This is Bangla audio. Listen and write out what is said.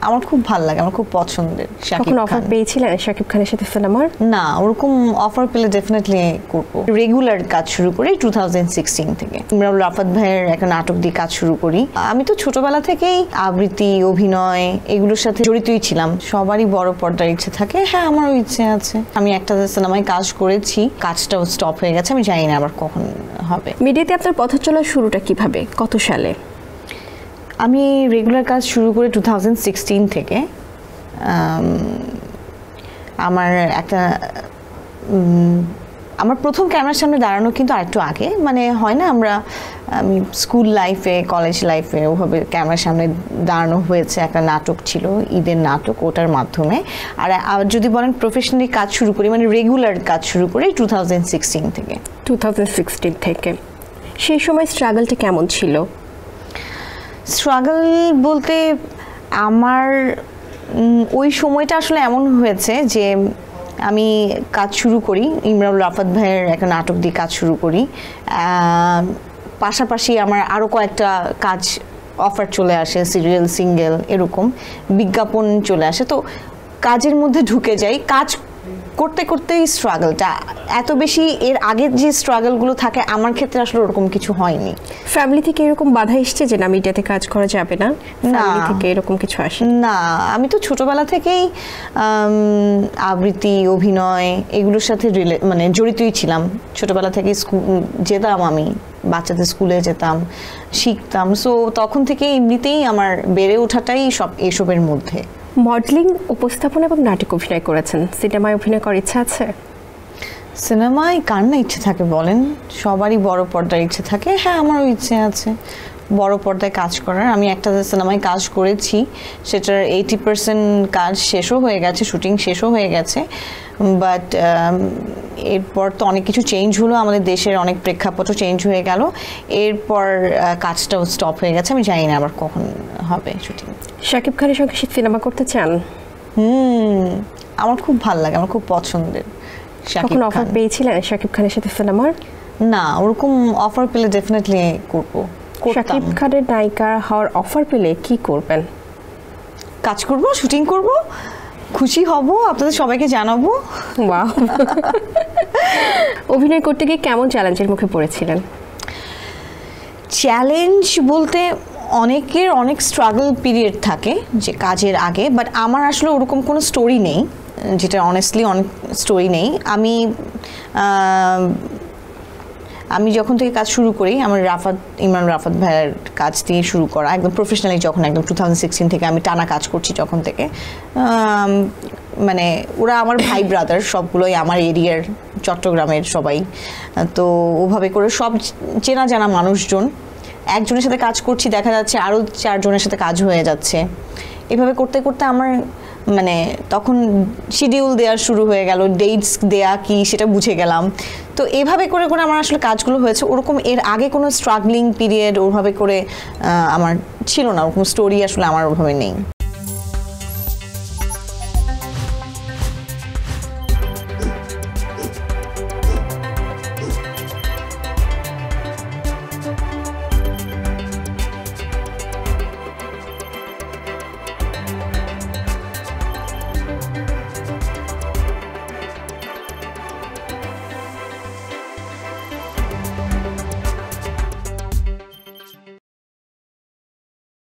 আমার খুব ভালো লাগে, আমার খুব পছন্দের শাকিব কখনো খান। অফার পেয়েছিলেন শাকিব খানের সাথে সিনেমার? না, ওরকম অফার পেলে ডেফিনেটলি করব। রেগুলার কাজ শুরু করি 2016 থেকে। ইমরান রাফাত ভাইয়ের একটা নাটক দিয়ে কাজ শুরু করি। আমি তো ছোটবেলা থেকেই আবৃত্তি, অভিনয় এগুলোর সাথে জড়িতই ছিলাম। সবারই বড় পর্দার ইচ্ছে থাকে, হ্যাঁ আমারও ইচ্ছে আছে। আমি একটা সিনেমায় কাজ করেছি, কাজটাও স্টপ হয়ে গেছে, আমি জানি না আবার কখন হবে। মিডিয়াতে আপনার পথ চলার শুরুটা কিভাবে, কত সালে? আমি রেগুলার কাজ শুরু করি 2016 থেকে। আমার একটা আমার প্রথম ক্যামেরার সামনে দাঁড়ানো কিন্তু আরেকটু আগে, মানে হয় না আমরা আমি স্কুল লাইফে, কলেজ লাইফে ওভাবে ক্যামেরার সামনে দাঁড়ানো হয়েছে। একটা নাটক ছিল, ঈদের নাটক, ওটার মাধ্যমে। আর যদি বলেন প্রফেশনালি কাজ শুরু করি, মানে রেগুলার কাজ শুরু করি 2016 থেকে। 2016 থেকে। সেই সময় স্ট্রাগলটা কেমন ছিল? স্ট্রাগল বলতে আমার ওই সময়টা আসলে এমন হয়েছে যে আমি কাজ শুরু করি, ইমরান রাফাত ভাইয়ের একটা নাটক দিয়ে কাজ শুরু করি। পাশাপাশি আমার আরও কয়েকটা কাজ অফার চলে আসে, সিরিয়াল, সিঙ্গেল, এরকম বিজ্ঞাপন চলে আসে। তো কাজের মধ্যে ঢুকে যাই, কাজ করতে করতেই স্ট্রাগলটা এত বেশি। এর আগের যে স্ট্রাগলগুলো থাকে আমার ক্ষেত্রে আসলে ওরকম কিছু হয়নি। ফ্যামিলি থেকে এরকম বাধা এসছে যে না মিডিয়াতে কাজ করা যাবে না? ফ্যামিলি থেকে এরকম কিছু আসে না? আমি তো ছোটবেলা থেকেই আবৃত্তি, অভিনয় এগুলোর সাথে মানে জড়িতই ছিলাম। ছোটবেলা থেকে স্কুল যেতাম, আমি বাচ্চাদের স্কুলে যেতাম, শিখতাম। সো তখন থেকে এমনিতেই আমার বেড়ে ওঠাটাই সব এসবের মধ্যে। মডেলিং, উপস্থাপনা এবং নাটক অভিনয় করেছেন, সিনেমায় অভিনয় করার ইচ্ছা আছে? সিনেমায় কার না ইচ্ছে থাকে বলেন? সবারই বড় পর্দার ইচ্ছে থাকে, হ্যাঁ আমারও ইচ্ছে আছে বড় পর্দায় কাজ করার। আমি একটা সিনেমায় কাজ করেছি, সেটার 80% কাজ শেষও হয়ে গেছে, শুটিং শেষও হয়ে গেছে। বাট এরপর তো অনেক কিছু চেঞ্জ হলো, আমাদের দেশের অনেক প্রেক্ষাপটও চেঞ্জ হয়ে গেল। এরপর কাজটাও স্টপ হয়ে গেছে, আমি জানি না আবার কখন হবে শুটিং। শাকিব খানের সঙ্গে সিনেমা করতে চান? আমার খুব ভালো লাগে, আমার খুব পছন্দের শাকিব কখনো খান। অফার পেয়েছিলেন শাকিব খানের সাথে সিনেমার? না, ওরকম অফার পেলে ডেফিনেটলি করব। শাকিব খানের নায়িকা হওয়ার অফার পেলে কি করবেন? কাজ করব, শুটিং করব, খুশি হব, আপনাদের সবাইকে জানাবো। ওয়াও। অভিনয় করতে গিয়ে কেমন চ্যালেঞ্জের মুখে পড়েছিলেন? চ্যালেঞ্জ বলতে অনেকের অনেক স্ট্রাগল পিরিয়ড থাকে যে কাজের আগে, বাট আমার আসলে ওরকম কোনো স্টোরি নেই, যেটা অনেস্টলি অনেক স্টোরি নেই। আমি যখন থেকে কাজ শুরু করি, আমার ইমরান রাফাত ভাইয়ের কাজ দিয়ে শুরু করা, একদম প্রফেশনালি যখন একদম 2016 থেকে আমি টানা কাজ করছি, যখন থেকে মানে ওরা আমার ভাই ব্রাদার, সবগুলোই আমার এরিয়ার, চট্টগ্রামের সবাই। তো ওভাবে করে সব চেনা জানা মানুষজন, একজনের সাথে কাজ করছি, দেখা যাচ্ছে আরও 4 জনের সাথে কাজ হয়ে যাচ্ছে। এভাবে করতে করতে আমার মানে তখন শিডিউল দেওয়া শুরু হয়ে গেল, ডেটস দেয়া কি সেটা বুঝে গেলাম। তো এভাবে করে করে আমার আসলে কাজগুলো হয়েছে। ওরকম এর আগে কোনো স্ট্রাগলিং পিরিয়ড ওভাবে করে আমার ছিল না, ওরকম স্টোরি আসলে আমার ওভাবে নেই।